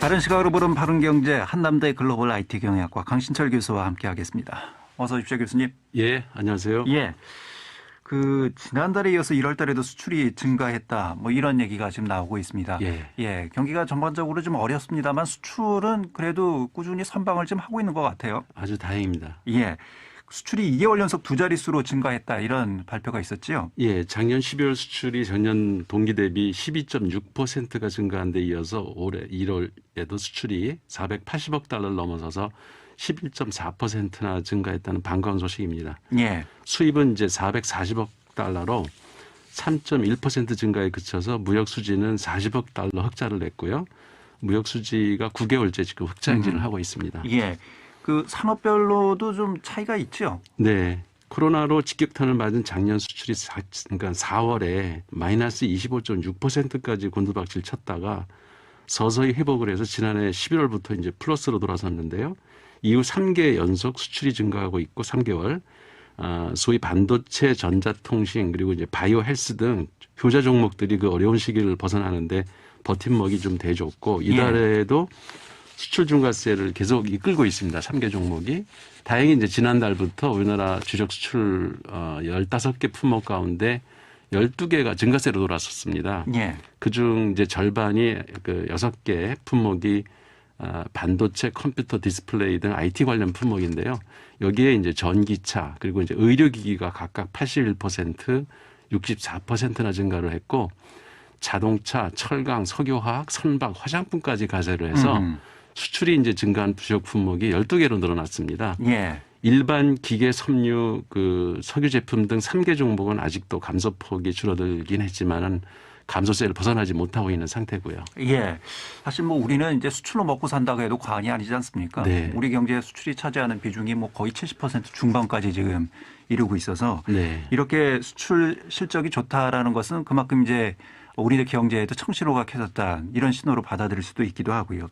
바른 시각으로 보는 바른 경제 한남대 글로벌 IT 경영학과 강신철 교수와 함께하겠습니다. 어서 오십시오, 교수님. 예, 안녕하세요. 예. 지난달에 이어서 1월 달에도 수출이 증가했다. 뭐 이런 얘기가 지금 나오고 있습니다. 예. 경기가 전반적으로 좀 어렵습니다만 수출은 그래도 꾸준히 선방을 좀 하고 있는 것 같아요. 아주 다행입니다. 예. 수출이 2개월 연속 두 자릿수로 증가했다. 이런 발표가 있었지요. 예, 작년 12월 수출이 전년 동기 대비 12.6%가 증가한 데 이어서 올해 1월에도 수출이 480억 달러를 넘어서서 11.4%나 증가했다는 반가운 소식입니다. 예. 수입은 이제 440억 달러로 3.1% 증가에 그쳐서 무역 수지는 40억 달러 흑자를 냈고요. 무역 수지가 9개월째 지금 흑자 행진을 하고 있습니다. 예. 산업별로도 좀 차이가 있죠. 네. 코로나로 직격탄을 맞은 작년 수출이 그러니까 4월에 마이너스 25.6%까지 곤두박질 쳤다가 서서히 회복을 해서 지난해 11월부터 이제 플러스로 돌아섰는데요. 이후 3개 연속 수출이 증가하고 있고 3개월 소위 반도체, 전자통신 그리고 이제 바이오 헬스 등 효자 종목들이 그 어려운 시기를 벗어나는데 버팀목이 좀 대줬고 이달에도 수출 중과세를 계속 이끌고 있습니다. 3개 종목이. 다행히 이제 지난달부터 우리나라 주력 수출 15개 품목 가운데 12개가 증가세로 돌아섰습니다. 예. 그중 이제 절반이 그 6개 품목이 반도체, 컴퓨터, 디스플레이 등 IT 관련 품목인데요. 여기에 이제 전기차 그리고 이제 의료기기가 각각 81%, 64%나 증가를 했고 자동차, 철강, 석유화학, 선박, 화장품까지 가세를 해서 수출이 이제 증가한 주력 품목이 12개로 늘어났습니다. 예. 일반 기계, 섬유, 석유 제품 등 3개 종목은 아직도 감소폭이 줄어들긴 했지만은 감소세를 벗어나지 못하고 있는 상태고요. 예. 사실 우리는 이제 수출로 먹고 산다고 해도 과언이 아니지 않습니까? 네. 우리 경제의 수출이 차지하는 비중이 거의 70% 중반까지 지금 이루고 있어서 네. 이렇게 수출 실적이 좋다라는 것은 그만큼 이제 우리의 경제에도 청신호가 켜졌다 이런 신호로 받아들일 수도 있기도 하고요.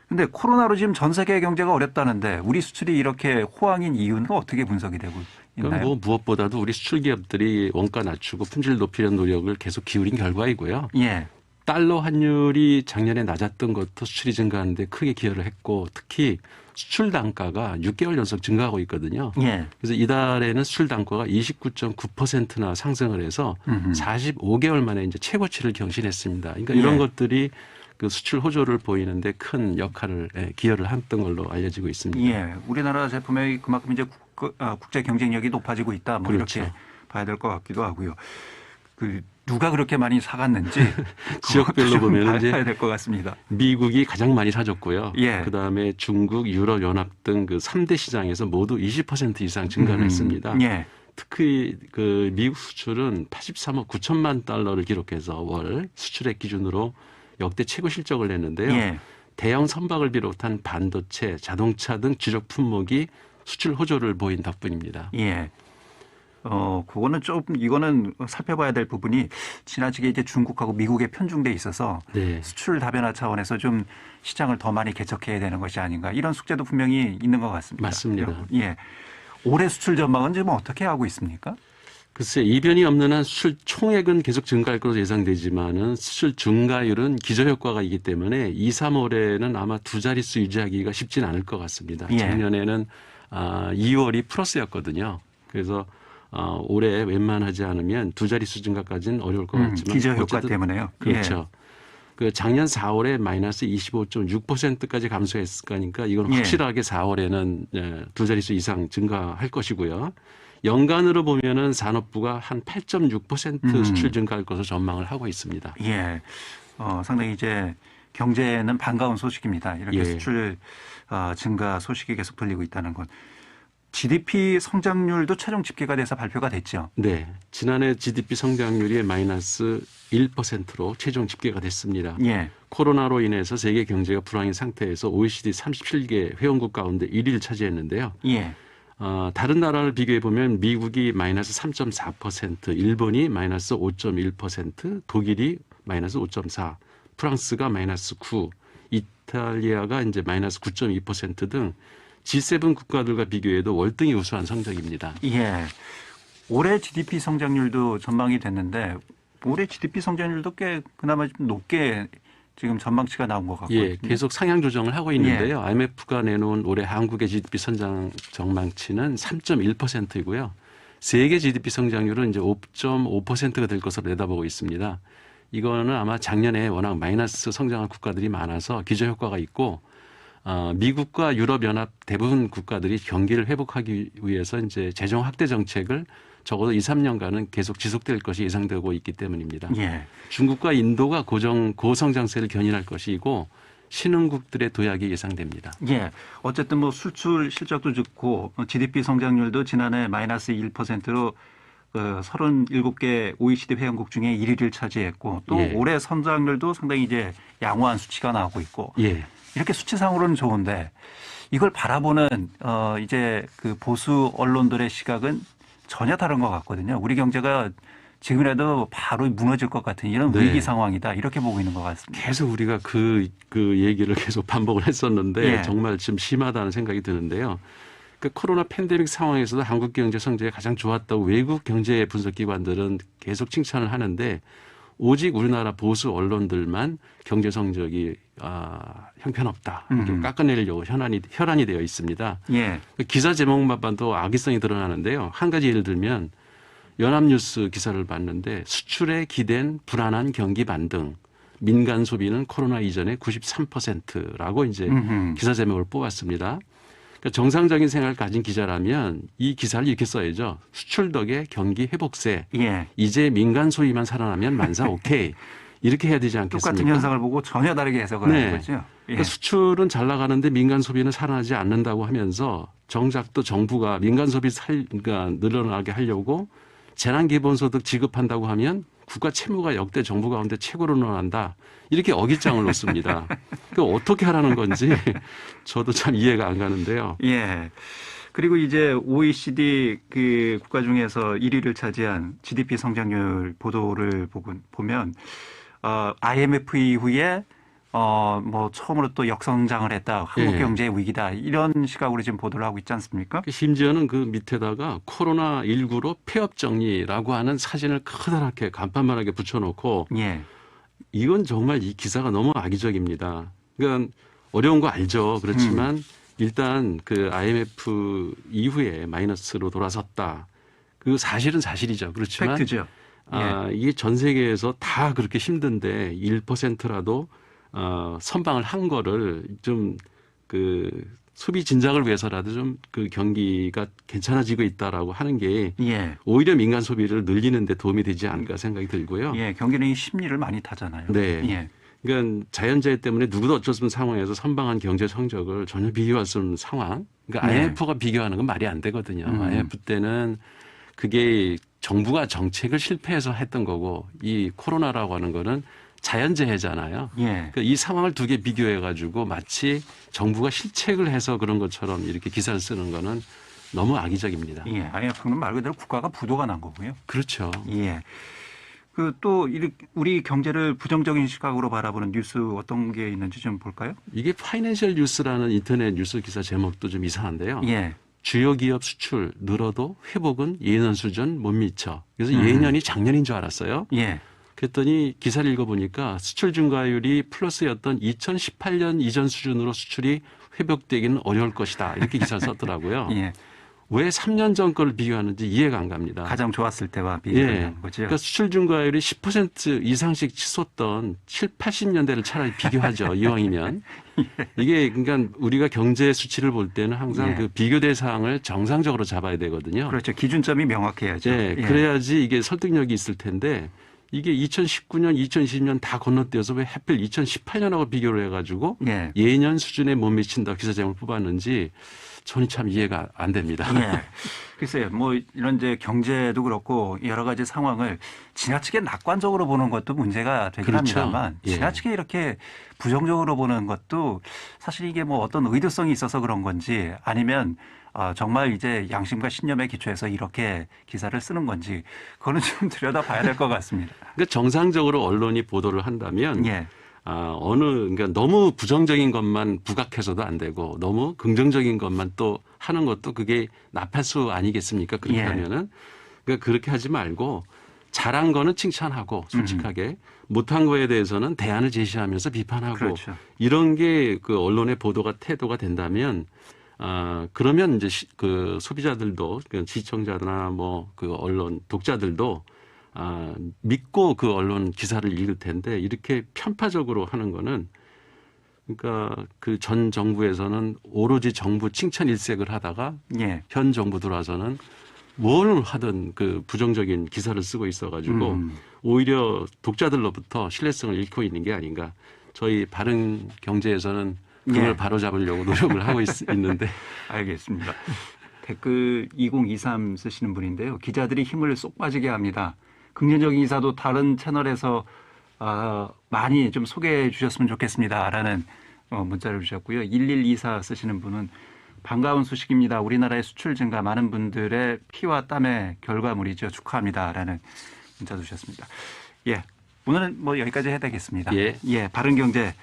근데 코로나로 지금 전 세계 경제가 어렵다는데 우리 수출이 이렇게 호황인 이유는 어떻게 분석이 되고 있나요? 그럼 무엇보다도 우리 수출 기업들이 원가 낮추고 품질 높이려는 노력을 계속 기울인 결과이고요. 예. 달러 환율이 작년에 낮았던 것도 수출이 증가하는 데 크게 기여를 했고 특히 수출 단가가 6개월 연속 증가하고 있거든요. 예. 그래서 이달에는 수출 단가가 29.9%나 상승을 해서 45개월 만에 이제 최고치를 경신했습니다. 그러니까 이런 것들이 그 수출 호조를 보이는데 큰 역할을 기여를 했던 걸로 알려지고 있습니다. 예. 우리나라 제품의 그만큼 이제 국제 경쟁력이 높아지고 있다. 그렇죠. 이렇게 봐야 될 것 같기도 하고요. 누가 그렇게 많이 사갔는지 지역별로 보면 이제 봐야 될 것 같습니다. 미국이 가장 많이 사줬고요. 예. 그다음에 중국, 유럽 연합 등 그 3대 시장에서 모두 20% 이상 증가를 했습니다. 예. 특히 미국 수출은 83억 9천만 달러를 기록해서 월 수출액 기준으로 역대 최고 실적을 냈는데요. 예. 대형 선박을 비롯한 반도체, 자동차 등 주력 품목이 수출 호조를 보인 덕분입니다. 예. 이거는 살펴봐야 될 부분이 지나치게 이제 중국하고 미국에 편중돼 있어서 네. 수출 다변화 차원에서 좀 시장을 더 많이 개척해야 되는 것이 아닌가 이런 숙제도 분명히 있는 것 같습니다. 맞습니다. 여러분. 예. 올해 수출 전망은 지금 어떻게 하고 있습니까? 글쎄 이변이 없는 한 수출 총액은 계속 증가할 것으로 예상되지만은 수출 증가율은 기저효과가 있기 때문에 2, 3월에는 아마 두 자릿수 유지하기가 쉽지는 않을 것 같습니다. 예. 작년에는 2월이 플러스였거든요. 그래서 올해 웬만하지 않으면 두 자릿수 증가까지는 어려울 것 같지만 기저효과 때문에요. 그렇죠. 작년 4월에 마이너스 25.6%까지 감소했으니까 이건 확실하게 4월에는 두 자릿수 이상 증가할 것이고요. 연간으로 보면은 산업부가 한 8.6% 수출 증가할 것으로 전망을 하고 있습니다. 예. 상당히 이제 경제는 반가운 소식입니다. 이렇게 수출 증가 소식이 계속 들리고 있다는 것. GDP 성장률도 최종 집계가 돼서 발표가 됐죠. 네. 지난해 GDP 성장률이 마이너스 1%로 최종 집계가 됐습니다. 예. 코로나로 인해서 세계 경제가 불황인 상태에서 OECD 37개 회원국 가운데 1위를 차지했는데요. 예. 다른 나라를 비교해 보면 미국이 마이너스 3.4%, 일본이 마이너스 5.1%, 독일이 마이너스 5.4%, 프랑스가 마이너스 9%, 이탈리아가 이제 마이너스 9.2% 등 G7 국가들과 비교해도 월등히 우수한 성적입니다. 예. 올해 GDP 성장률도 전망이 됐는데 올해 GDP 성장률도 꽤 그나마 좀 높게 지금 전망치가 나온 것 같거든요. 예, 계속 상향 조정을 하고 있는데요. IMF가 내놓은 올해 한국의 GDP 성장 전망치는 3.1%이고요. 세계 GDP 성장률은 이제 5.5%가 될 것으로 내다보고 있습니다. 이거는 아마 작년에 워낙 마이너스 성장한 국가들이 많아서 기저효과가 있고 미국과 유럽연합 대부분 국가들이 경기를 회복하기 위해서 이제 재정 확대 정책을 적어도 2, 3년간은 계속 지속될 것이 예상되고 있기 때문입니다. 예. 중국과 인도가 고성장세를 견인할 것이고 신흥국들의 도약이 예상됩니다. 예. 어쨌든 뭐 수출 실적도 좋고 GDP 성장률도 지난해 마이너스 1%로 37개 OECD 회원국 중에 1위를 차지했고 또 예. 올해 성장률도 상당히 이제 양호한 수치가 나오고 있고 예. 이렇게 수치상으로는 좋은데 이걸 바라보는 이제 그 보수 언론들의 시각은 전혀 다른 것 같거든요. 우리 경제가 지금이라도 바로 무너질 것 같은 이런 네. 위기 상황이다 이렇게 보고 있는 것 같습니다. 계속 우리가 그 얘기를 계속 반복을 했었는데 예. 정말 좀 심하다는 생각이 드는데요. 그 코로나 팬데믹 상황에서도 한국 경제 성적이 가장 좋았다고 외국 경제 분석 기관들은 계속 칭찬을 하는데 오직 우리나라 보수 언론들만 경제 성적이 형편없다 이렇게 깎아내리려고 혈안이 되어 있습니다. 예. 그 기사 제목만 봐도 악의성이 드러나는데요. 한 가지 예를 들면 연합뉴스 기사를 봤는데 수출에 기댄 불안한 경기 반등, 민간 소비는 코로나 이전에 93%라고 이제 기사 제목을 뽑았습니다. 그러니까 정상적인 생각을 가진 기자라면 이 기사를 이렇게 써야죠. 수출 덕에 경기 회복세. 예. 이제 민간 소비만 살아나면 만사 오케이. 이렇게 해야 되지 않겠습니까? 똑같은 현상을 보고 전혀 다르게 해석을 네. 하는 거죠. 예. 그러니까 수출은 잘 나가는데 민간 소비는 살아나지 않는다고 하면서 정작 또 정부가 민간 소비 그러니까 늘어나게 하려고 재난기본소득 지급한다고 하면 국가 채무가 역대 정부 가운데 최고로 늘어난다. 이렇게 어깃장을 놓습니다. 그 어떻게 하라는 건지 저도 참 이해가 안 가는데요. 예. 그리고 이제 OECD 그 국가 중에서 1위를 차지한 GDP 성장률 보도를 보면 IMF 이후에 뭐 처음으로 또 역성장을 했다. 한국 예. 경제의 위기다. 이런 시각으로 지금 보도를 하고 있지 않습니까? 심지어는 그 밑에다가 코로나19로 폐업 정리라고 하는 사진을 커다랗게 간판만하게 붙여놓고 예. 이건 정말 이 기사가 너무 악의적입니다. 그러니까 어려운 거 알죠. 그렇지만 일단 그 IMF 이후에 마이너스로 돌아섰다. 그 사실은 사실이죠. 그렇지만 팩트죠. 예. 이게 전 세계에서 다 그렇게 힘든데 1%라도 선방을 한 거를 좀 그 소비 진작을 위해서라도 좀 그 경기가 괜찮아지고 있다라고 하는 게 예. 오히려 민간 소비를 늘리는 데 도움이 되지 않을까 생각이 들고요. 예. 경기는 이 심리를 많이 타잖아요. 네. 예. 그러니까 자연재해 때문에 누구도 어쩔 수 없는 상황에서 선방한 경제 성적을 전혀 비교할 수 없는 상황. 그러니까 네. IMF가 비교하는 건 말이 안 되거든요. IMF 때는 그게 정부가 정책을 실패해서 했던 거고 이 코로나라고 하는 거는 자연재해잖아요. 예. 그러니까 이 상황을 두 개 비교해 가지고 마치 정부가 실책을 해서 그런 것처럼 이렇게 기사를 쓰는 거는 너무 악의적입니다. 예. IMF는 말 그대로 국가가 부도가 난 거고요. 그렇죠. 예. 그 또 우리 경제를 부정적인 시각으로 바라보는 뉴스 어떤 게 있는지 좀 볼까요? 이게 파이낸셜 뉴스라는 인터넷 뉴스 기사 제목도 좀 이상한데요. 예. 주요 기업 수출 늘어도 회복은 예년 수준 못 미쳐. 그래서 예년이 작년인 줄 알았어요. 예. 그랬더니 기사를 읽어보니까 수출 증가율이 플러스였던 2018년 이전 수준으로 수출이 회복되기는 어려울 것이다. 이렇게 기사를 썼더라고요. 예. 왜 3년 전 걸 비교하는지 이해가 안 갑니다. 가장 좋았을 때와 예. 비교하는 거죠. 그러니까 수출 증가율이 10% 이상씩 치솟던 7, 80년대를 차라리 비교하죠. 이왕이면. 이게 그러니까 우리가 경제 수치를 볼 때는 항상 예. 그 비교 대상을 정상적으로 잡아야 되거든요. 그렇죠. 기준점이 명확해야죠. 예, 예. 그래야지 이게 설득력이 있을 텐데 이게 2019년, 2020년 다 건너뛰어서 왜 하필 2018년하고 비교를 해가지고 예. 예년 수준에 못 미친다 기사 제목을 뽑았는지 저는 참 이해가 안 됩니다. 예. 글쎄요, 뭐 이런 이제 경제도 그렇고 여러 가지 상황을 지나치게 낙관적으로 보는 것도 문제가 되긴 그렇죠. 합니다만 예. 지나치게 이렇게 부정적으로 보는 것도 사실 이게 뭐 어떤 의도성이 있어서 그런 건지 아니면 정말 이제 양심과 신념에 기초해서 이렇게 기사를 쓰는 건지 그거는 좀 들여다봐야 될 것 같습니다. 그러니까 정상적으로 언론이 보도를 한다면 예. 그러니까 너무 부정적인 것만 부각해서도 안 되고 너무 긍정적인 것만 또 하는 것도 그게 나팔수 아니겠습니까? 그렇게 예. 하면은. 그러니까 그렇게 하지 말고 잘한 거는 칭찬하고 솔직하게 못한 거에 대해서는 대안을 제시하면서 비판하고 그렇죠. 이런 게 그 언론의 보도가 태도가 된다면 그러면 이제 그 소비자들도 그 시청자나 뭐 그 언론 독자들도 믿고 그 언론 기사를 읽을 텐데 이렇게 편파적으로 하는 거는 그러니까 그 전 정부에서는 오로지 정부 칭찬 일색을 하다가 예. 현 정부 들어와서는 뭘 하든 그 부정적인 기사를 쓰고 있어가지고 오히려 독자들로부터 신뢰성을 잃고 있는 게 아닌가. 저희 바른 경제에서는 그걸 예. 바로잡으려고 노력을 하고 있는데. 알겠습니다. 댓글 2023 쓰시는 분인데요. 기자들이 힘을 쏙 빠지게 합니다. 긍정적인 기사도 다른 채널에서 많이 좀 소개해 주셨으면 좋겠습니다라는 문자를 주셨고요. 1124 쓰시는 분은 반가운 소식입니다. 우리나라의 수출 증가 많은 분들의 피와 땀의 결과물이죠. 축하합니다라는 문자 주셨습니다. 예, 오늘은 뭐 여기까지 해야 되겠습니다. 예. 바른 경제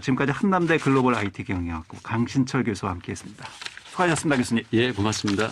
지금까지 한남대 글로벌 IT 경영학부 강신철 교수와 함께했습니다. 수고하셨습니다, 교수님. 예, 고맙습니다.